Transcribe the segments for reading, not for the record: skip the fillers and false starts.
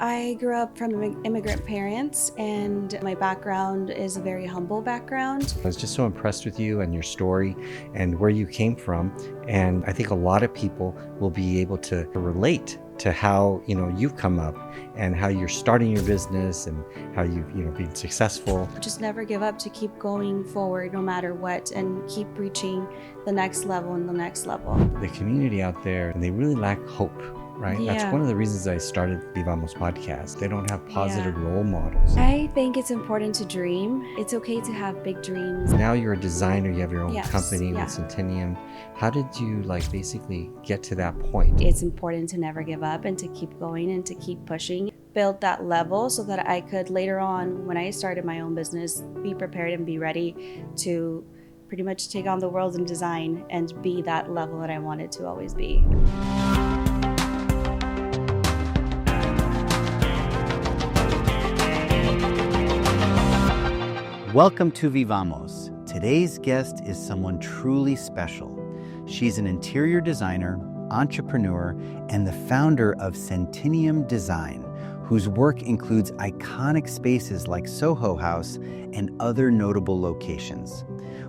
I grew up from immigrant parents, and my background is a very humble background. I was just so impressed with you and your story and where you came from. And I think a lot of people will be able to relate to how, you've come up and how you're starting your business and how you've, been successful. Just never give up, to keep going forward no matter what, and keep reaching the next level and the next level. The community out there, and they really lack hope. Right? Yeah. That's one of the reasons I started VIVAMOS podcast. They don't have positive role models. I think it's important to dream. It's okay to have big dreams. Now you're a designer, you have your own Yes, company yeah. with Sentinium. How did you basically get to that point? It's important to never give up and to keep going and to keep pushing. Build that level so that I could later on, when I started my own business, be prepared and be ready to pretty much take on the world in design and be that level that I wanted to always be. Welcome to Vivamos. Today's guest is someone truly special. She's an interior designer, entrepreneur, and the founder of Sentinium Design, whose work includes iconic spaces like Soho House and other notable locations.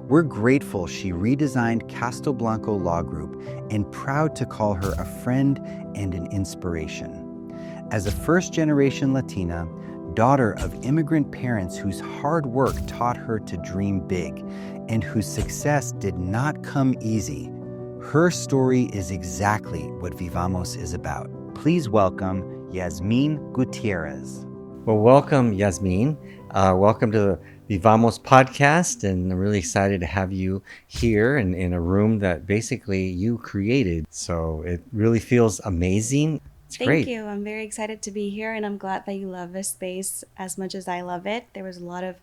We're grateful she redesigned Castelblanco Law Group and proud to call her a friend and an inspiration. As a first-generation Latina, daughter of immigrant parents whose hard work taught her to dream big and whose success did not come easy, her story is exactly what Vivamos is about. Please welcome Yazmin Gutierrez. Well, welcome, Yazmin. Welcome to the VIVAMOS podcast, and I'm really excited to have you here in a room that basically you created. So it really feels amazing. Thank you. I'm very excited to be here, and I'm glad that you love this space as much as I love it. There was a lot of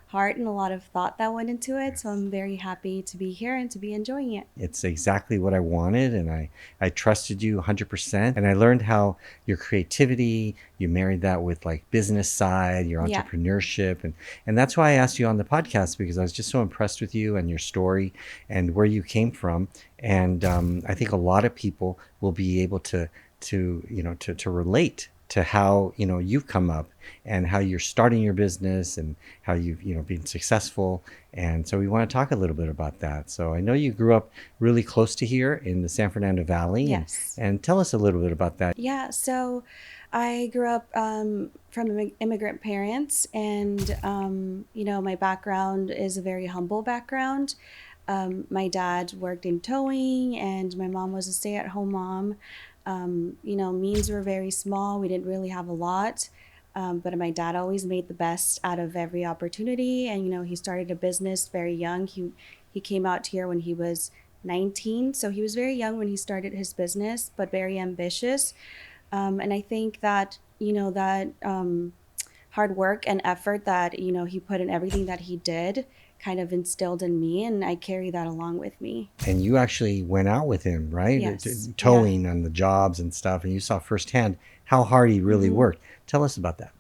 heart and a lot of thought that went into it, so I'm very happy to be here and to be enjoying it. It's exactly what I wanted, and I trusted you 100%. And I learned how your creativity, you married that with business side, your entrepreneurship. And that's why I asked you on the podcast, because I was just so impressed with you and your story and where you came from. And I think a lot of people will be able to relate to how you've come up and how you're starting your business and how you've been successful. And so we want to talk a little bit about that. So I know you grew up really close to here in the San Fernando Valley. Yes. And tell us a little bit about that. Yeah, so I grew up from immigrant parents, and my background is a very humble background. My dad worked in towing, and my mom was a stay-at-home mom. Means were very small. We didn't really have a lot, but my dad always made the best out of every opportunity. And, he started a business very young. He came out here when he was 19. So he was very young when he started his business, but very ambitious. And I think that, hard work and effort that, he put in everything that he did kind of instilled in me, and I carry that along with me. And you actually went out with him, right? Yes. Towing on the jobs and stuff, and you saw firsthand how hard he really worked. Tell us about that.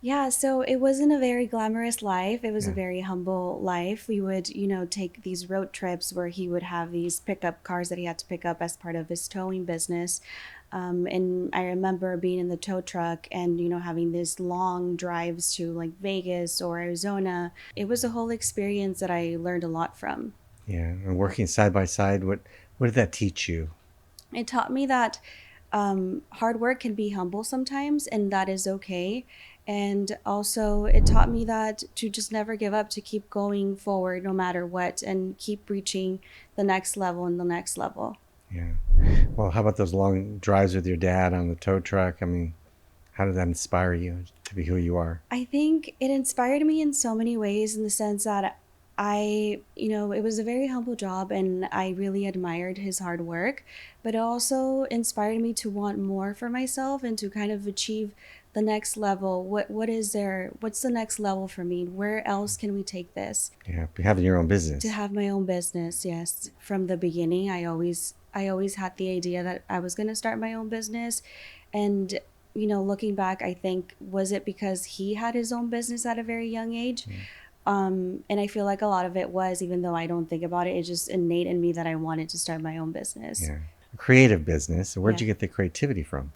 Yeah, so it wasn't a very glamorous life. It was a very humble life. We would, take these road trips where he would have these pickup cars that he had to pick up as part of his towing business. And I remember being in the tow truck and, having these long drives to Vegas or Arizona. It was a whole experience that I learned a lot from. Yeah, and working side by side, what did that teach you? It taught me that hard work can be humble sometimes, and that is okay. And also it taught me that to just never give up, to keep going forward no matter what, and keep reaching the next level and the next level. Yeah. Well, how about those long drives with your dad on the tow truck? I mean, how did that inspire you to be who you are? I think it inspired me in so many ways, in the sense that it was a very humble job, and I really admired his hard work, but it also inspired me to want more for myself and to kind of achieve the next level. What's the next level for me? Where else can we take this? Yeah, having your own business. To have my own business, yes. From the beginning, I always had the idea that I was going to start my own business. And, looking back, I think, was it because he had his own business at a very young age? And I feel like a lot of it was, even though I don't think about it, it's just innate in me that I wanted to start my own business. Yeah. A creative business. Where'd you get the creativity from?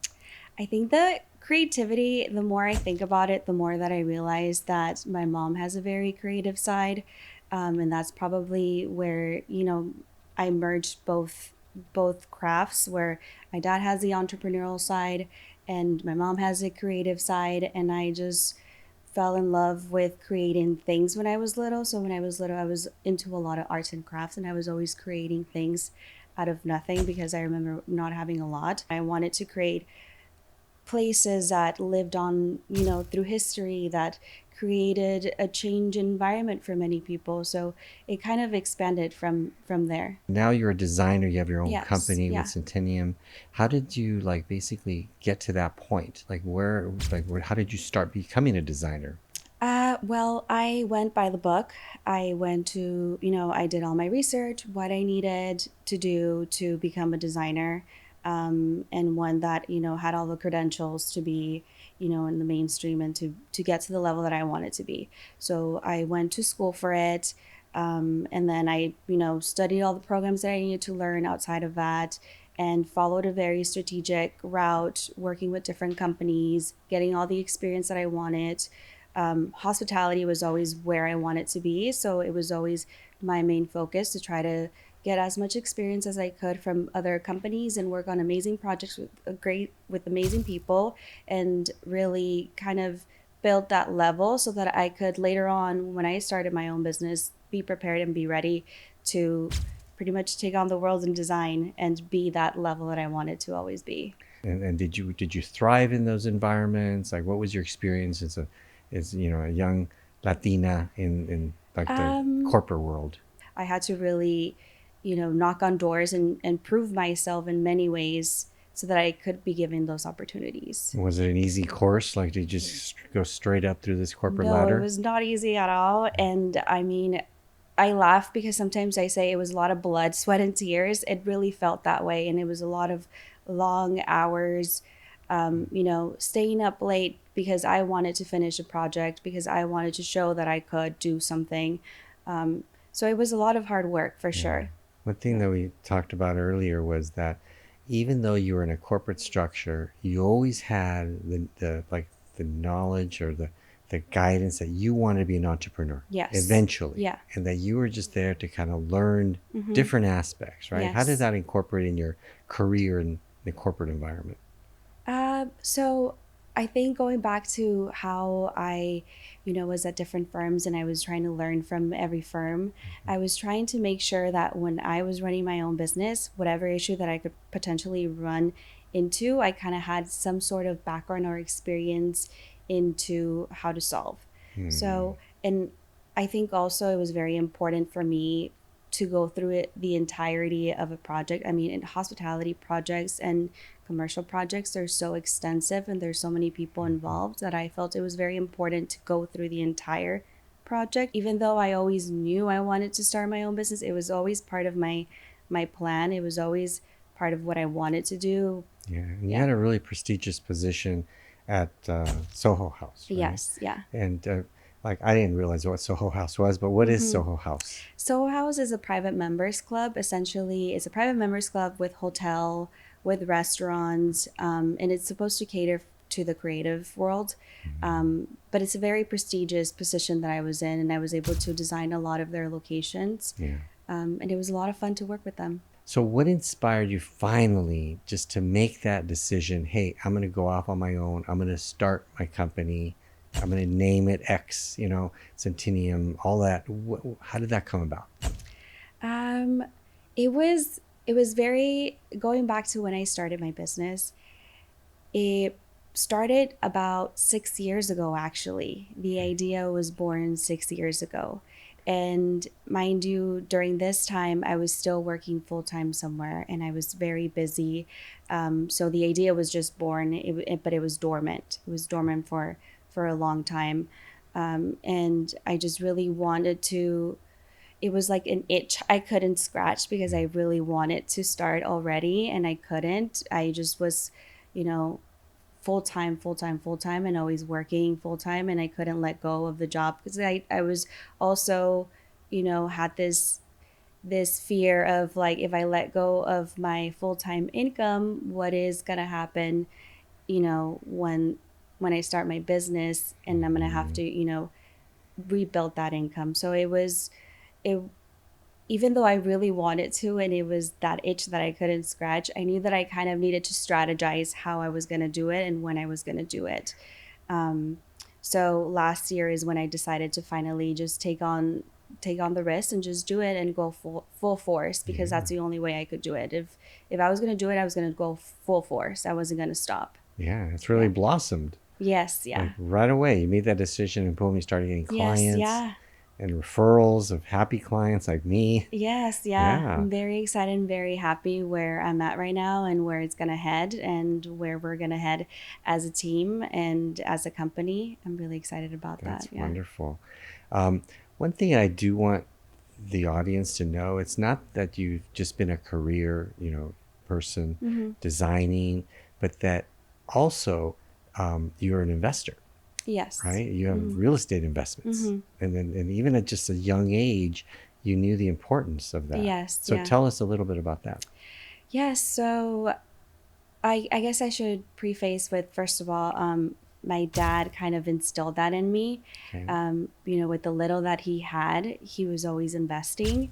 I think that creativity, the more I think about it, the more that I realize that my mom has a very creative side. And that's probably where, I merged both crafts, where my dad has the entrepreneurial side and my mom has a creative side. And I just fell in love with creating things when I was little. So when I was little, I was into a lot of arts and crafts, and I was always creating things out of nothing because I remember not having a lot. I wanted to create places that lived on, through history, that created a change environment for many people. So it kind of expanded from there. Now you're a designer, you have your own Yes, company with yeah. Sentinium. How did you like basically get to that point? How did you start becoming a designer? Well, I went by the book. I went to, I did all my research, what I needed to do to become a designer, and one that, had all the credentials to be, in the mainstream and to get to the level that I wanted to be. So I went to school for it. And then I, studied all the programs that I needed to learn outside of that and followed a very strategic route, working with different companies, getting all the experience that I wanted. Hospitality was always where I wanted to be. So it was always my main focus to try to get as much experience as I could from other companies and work on amazing projects with amazing people, and really kind of build that level so that I could later on, when I started my own business, be prepared and be ready to pretty much take on the world in design and be that level that I wanted to always be. And did you thrive in those environments? Like, what was your experience as a young Latina in like the Um, corporate world? I had to really, knock on doors and prove myself in many ways so that I could be given those opportunities. Was it an easy course? Like, did you just go straight up through this corporate No, it ladder? was not easy at all. And I mean, I laugh because sometimes I say it was a lot of blood, sweat, and tears. It really felt that way. And it was a lot of long hours, staying up late because I wanted to finish a project, because I wanted to show that I could do something. So it was a lot of hard work for Yeah. sure. One thing that we talked about earlier was that even though you were in a corporate structure, you always had the knowledge or the guidance that you wanted to be an entrepreneur Yes. eventually, Yeah. and that you were just there to kind of learn Mm-hmm. different aspects, right? How did Yes. that incorporate in your career in the corporate environment? So I think going back to how I, was at different firms and I was trying to learn from every firm, I was trying to make sure that when I was running my own business, whatever issue that I could potentially run into, I kind of had some sort of background or experience into how to solve. Hmm. So, and I think also it was very important for me to go through it the entirety of a project. I mean, in hospitality projects and commercial projects are so extensive and there's so many people involved that I felt it was very important to go through the entire project. Even though I always knew I wanted to start my own business, it was always part of my plan. It was always part of what I wanted to do. Yeah, and you Yeah. had a really prestigious position at Soho House, right? Yes. Yeah. And like, I didn't realize what Soho House was, but what is Mm-hmm. Soho House? Soho House is a private members club. Essentially, it's a private members club with hotel, with restaurants, and it's supposed to cater to the creative world. But it's a very prestigious position that I was in, and I was able to design a lot of their locations. Yeah. And it was a lot of fun to work with them. So, what inspired you finally just to make that decision? Hey, I'm going to go off on my own. I'm going to start my company. I'm going to name it X, Centinium, all that. How did that come about? Um, it was very, going back to when I started my business. It started about 6 years ago, actually. The idea was born 6 years ago. And mind you, during this time, I was still working full time somewhere and I was very busy. So the idea was just born, but it was dormant. It was dormant for a long time. And I just really wanted to, it was like an itch I couldn't scratch because I really wanted to start already and I couldn't. I just was, you know, full time, full time, full time, and always working full time. And I couldn't let go of the job because I was also, had this fear of like, if I let go of my full time income, what is going to happen, when I start my business and I'm going to have to, rebuild that income. So it even though I really wanted to, and it was that itch that I couldn't scratch, I knew that I kind of needed to strategize how I was going to do it and when I was going to do it. Um, so last year is when I decided to finally just take on the risk and just do it and go full force, because that's the only way I could do it. If I was going to do it, I was going to go full force. I wasn't going to stop. Yeah, it's really blossomed. Yes, Like yeah. right away, you made that decision and boom, you started getting Yes, clients yeah. and referrals of happy clients like me. Yes, yeah. Yeah, I'm very excited and very happy where I'm at right now and where it's going to head and where we're going to head as a team and as a company. I'm really excited about that. that's Yeah. wonderful. Um, One thing I do want the audience to know, it's not that you've just been a career, person Mm-hmm. designing, but that also you're an investor, Yes. right? You have Mm-hmm. real estate investments, Mm-hmm. and even at just a young age, you knew the importance of that. Yes, So yeah. tell us a little bit about that. Yes, so I guess I should preface with, first of all, my dad kind of instilled that in me. Okay. With the little that he had, he was always investing,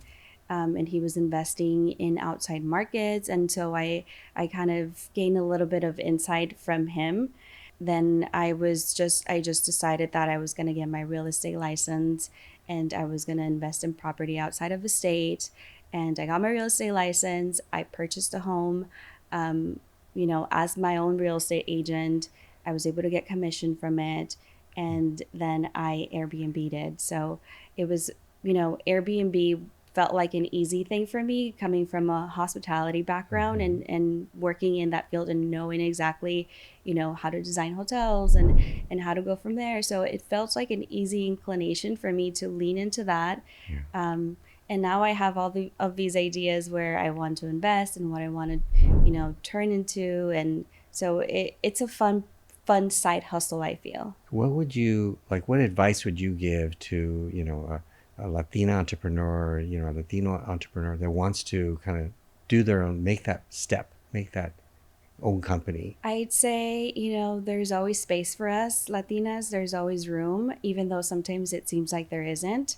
and he was investing in outside markets, and so I kind of gained a little bit of insight from him. Then I just decided that I was going to get my real estate license, and I was going to invest in property outside of the state. And I got my real estate license. I purchased a home. Um, as my own real estate agent. I was able to get commission from it. And then I Airbnb'd it. So it was, Airbnb felt like an easy thing for me, coming from a hospitality background Hmm. and working in that field and knowing exactly, how to design hotels and how to go from there. So it felt like an easy inclination for me to lean into that. Yeah. Um, and now I have all of these ideas where I want to invest and what I want to, turn into. And so it's a fun side hustle, I feel. What would you like? What advice would you give to a Latina entrepreneur, a Latino entrepreneur that wants to kind of do their own, make that step, make that own company? I'd say, there's always space for us Latinas. There's always room, even though sometimes it seems like there isn't.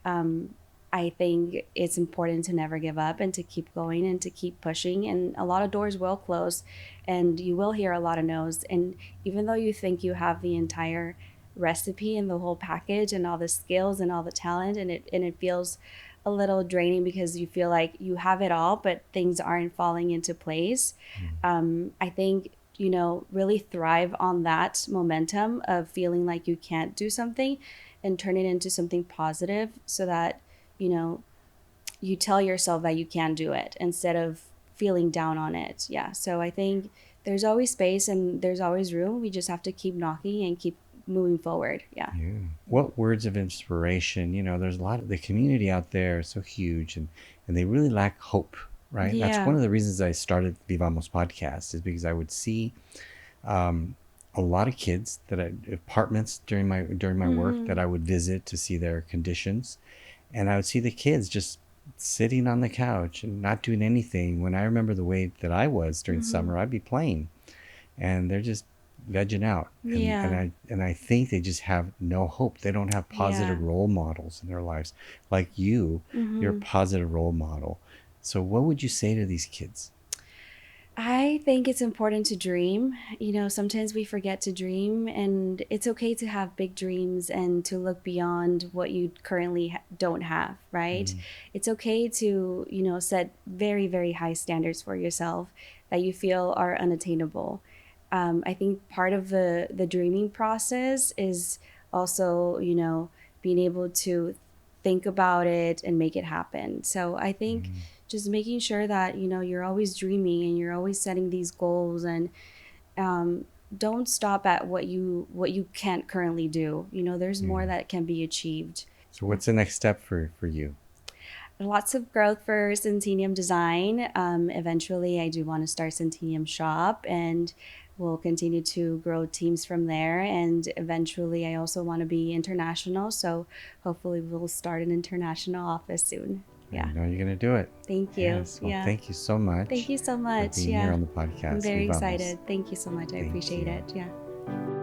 Um, I think it's important to never give up and to keep going and to keep pushing. And a lot of doors will close and you will hear a lot of no's. And even though you think you have the entire recipe and the whole package and all the skills and all the talent, and it feels a little draining because you feel like you have it all, but things aren't falling into place. I think, really thrive on that momentum of feeling like you can't do something and turn it into something positive so that, you know, you tell yourself that you can do it instead of feeling down on it. Yeah. So I think there's always space and there's always room. We just have to keep knocking and keep moving forward. Yeah. Yeah. What words of inspiration? There's a lot of the community out there is so huge, and they really lack hope, right? That's Yeah. one of the reasons I started Vivamos podcast, is because I would see a lot of kids apartments during my work that I would visit to see their conditions, and I would see the kids just sitting on the couch and not doing anything. When I remember the way that I was during summer, I'd be playing, and they're just vegging out, and Yeah. I think they just have no hope. They don't have Yeah. positive role models in their lives like you're a positive role model. So what would you say to these kids? I think it's important to dream. Sometimes we forget to dream, and it's okay to have big dreams and to look beyond what you currently don't have, right? Mm. It's okay to, set very, very high standards for yourself that you feel are unattainable. I think part of the dreaming process is also, being able to think about it and make it happen. So I think just making sure that you're always dreaming and you're always setting these goals, and um, don't stop at what you can't currently do. There's Yeah. more that can be achieved. So what's the next step for you? Lots of growth for Sentinium Design. Eventually, I do want to start Sentinium Shop, and we'll continue to grow teams from there. And eventually, I also want to be international. So hopefully, we'll start an international office soon. Yeah. I know you're going to do it. Thank you. Yes. Well, Yeah. thank you so much. Thank you so much. For being Yeah. here on the podcast. I'm very Vivamos. excited. Thank you so much. I Thank appreciate you. it. Yeah.